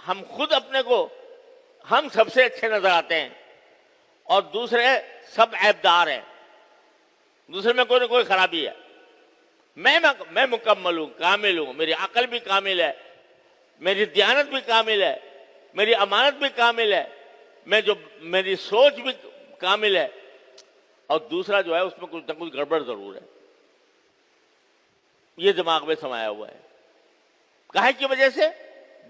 ہم خود اپنے کو ہم سب سے اچھے نظر آتے ہیں اور دوسرے سب عیبدار ہیں، دوسرے میں کوئی نہ کوئی خرابی ہے. میں مکمل ہوں، کامل ہوں، میری عقل بھی کامل ہے، میری دیانت بھی کامل ہے، میری امانت بھی کامل ہے، میری سوچ بھی کامل ہے، اور دوسرا جو ہے اس میں کچھ نہ کچھ گڑبڑ ضرور ہے. یہ دماغ میں سمایا ہوا ہے. کاہے کی وجہ سے؟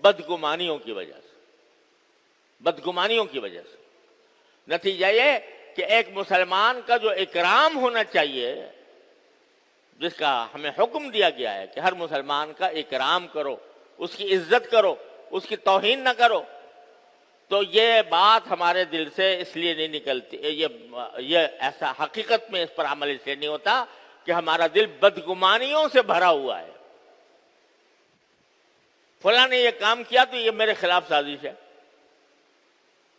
بدگمانیوں کی وجہ سے. بدگمانیوں کی وجہ سے نتیجہ یہ کہ ایک مسلمان کا جو اکرام ہونا چاہیے، جس کا ہمیں حکم دیا گیا ہے کہ ہر مسلمان کا اکرام کرو، اس کی عزت کرو، اس کی توہین نہ کرو، تو یہ بات ہمارے دل سے اس لیے نہیں نکلتی، یہ ایسا حقیقت میں اس پر عمل اس لیے نہیں ہوتا کہ ہمارا دل بدگمانیوں سے بھرا ہوا ہے. فلاں نے یہ کام کیا تو یہ میرے خلاف سازش ہے،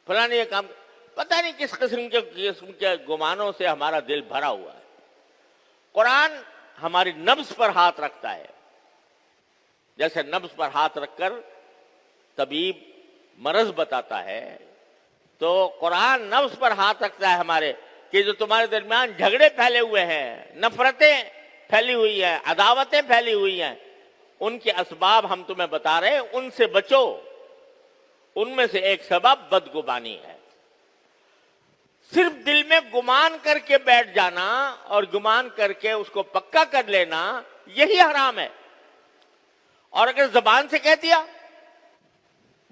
فلاں نے یہ کام، پتہ نہیں کس قسم کے گمانوں سے ہمارا دل بھرا ہوا ہے. قرآن ہماری نبض پر ہاتھ رکھتا ہے، جیسے نبض پر ہاتھ رکھ کر طبیب مرض بتاتا ہے، تو قرآن نبض پر ہاتھ رکھتا ہے ہمارے کہ جو تمہارے درمیان جھگڑے پھیلے ہوئے ہیں، نفرتیں پھیلی ہوئی ہیں، عداوتیں پھیلی ہوئی ہیں، ان کے اسباب ہم تمہیں بتا رہے ہیں، ان سے بچو. ان میں سے ایک سبب بدگمانی ہے. صرف دل میں گمان کر کے بیٹھ جانا اور گمان کر کے اس کو پکا کر لینا، یہی حرام ہے. اور اگر زبان سے کہہ دیا،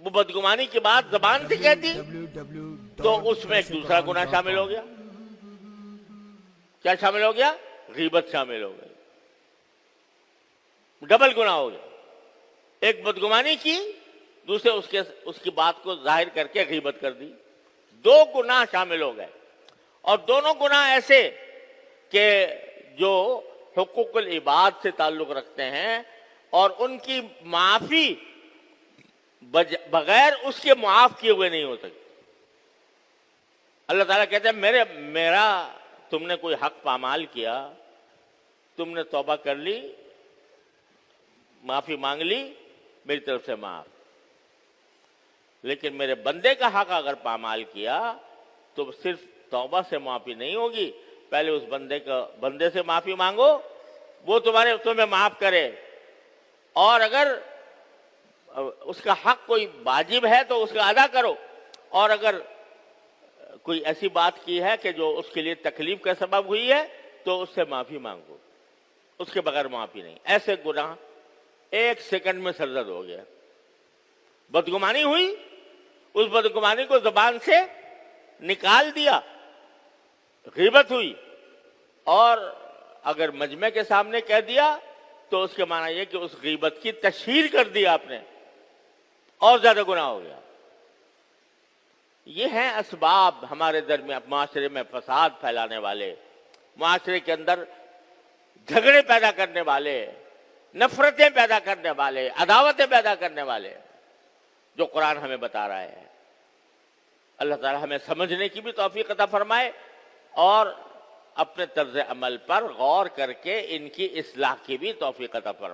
وہ بدگمانی کی بات زبان سے کہہ دی، تو اس میں ایک دوسرا گناہ شامل ہو گیا. کیا شامل ہو گیا؟ غیبت شامل ہو گئی. ڈبل گناہ ہو گیا. ایک بدگمانی کی، دوسرے اس کی بات کو ظاہر کر کے غیبت کر دی. دو گناہ شامل ہو گئے، اور دونوں گناہ ایسے کہ جو حقوق العباد سے تعلق رکھتے ہیں اور ان کی معافی بغیر اس کے معاف کیے ہوئے نہیں ہو سکتی. اللہ تعالیٰ کہتے ہیں میرا تم نے کوئی حق پامال کیا، تم نے توبہ کر لی، معافی مانگ لی، میری طرف سے معاف. لیکن میرے بندے کا حق اگر پامال کیا تو صرف توبہ سے معافی نہیں ہوگی، پہلے اس بندے سے معافی مانگو، وہ تمہیں معاف کرے. اور اگر اس کا حق کوئی واجب ہے تو اس کا ادا کرو، اور اگر کوئی ایسی بات کی ہے کہ جو اس کے لیے تکلیف کا سبب ہوئی ہے تو اس سے معافی مانگو، اس کے بغیر معافی نہیں. ایسے گناہ ایک سیکنڈ میں سرزد ہو گیا. بدگمانی ہوئی، اس بدگمانی کو زبان سے نکال دیا، غیبت ہوئی، اور اگر مجمع کے سامنے کہہ دیا تو اس کے معنی یہ کہ اس غیبت کی تشہیر کر دی آپ نے، اور زیادہ گناہ ہو گیا. یہ ہیں اسباب ہمارے درمیان معاشرے میں فساد پھیلانے والے، معاشرے کے اندر جھگڑے پیدا کرنے والے، نفرتیں پیدا کرنے والے، عداوتیں پیدا کرنے والے، جو قرآن ہمیں بتا رہا ہے. اللہ تعالی ہمیں سمجھنے کی بھی توفیق عطا فرمائے اور اپنے طرز عمل پر غور کر کے ان کی اصلاح کی بھی توفیق عطا فرمائے.